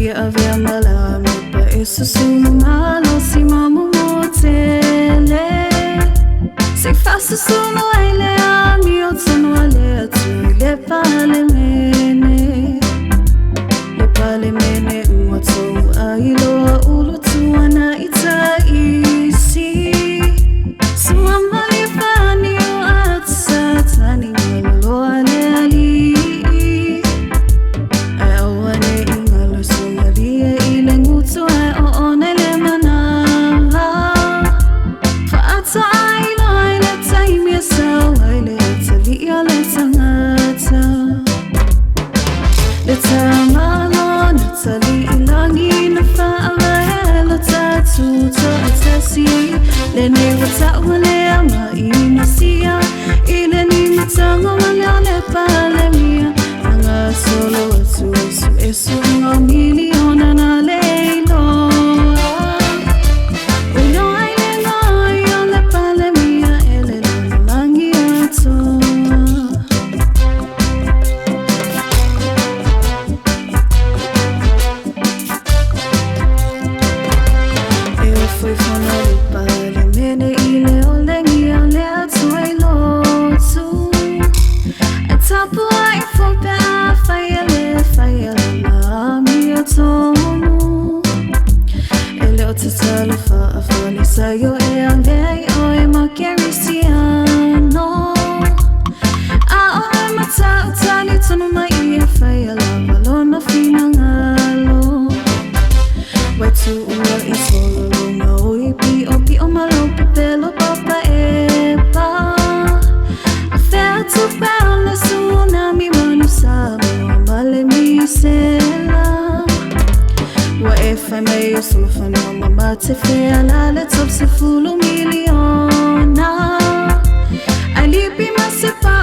avea malame pa eso sumalo si mamu motele se faço sono ele ami o sono ale tu le pale mene uato ailo ulu tu ana ita isi sumama lifani o atsa tani malo ale ali awane ingalo sumaria ile nguto o onele mana faata ile time so ile tali ile tangata le tamalo natali ilangi na faala tatu to atasi le ne wata wale ama inasia ile ni matango wale pale mia anga solo su eso no miliona na leilo uno aile no le pale mia ele langi ato eu fui falando pale mene ile olengi ale ato ilo tu etapo ai fope fire na mio tono ele o talo fa ni sayo e ande o e ma cristiano a o ma tali tono mai e fire la balona fina ngalo wetu ua I solo na oi pi o malo pelo papa e pa afeto bella tsunami manu sabe male mi sela wa if I may solo fano mama te fe ala le top se fulo miliona ali pi ma se pa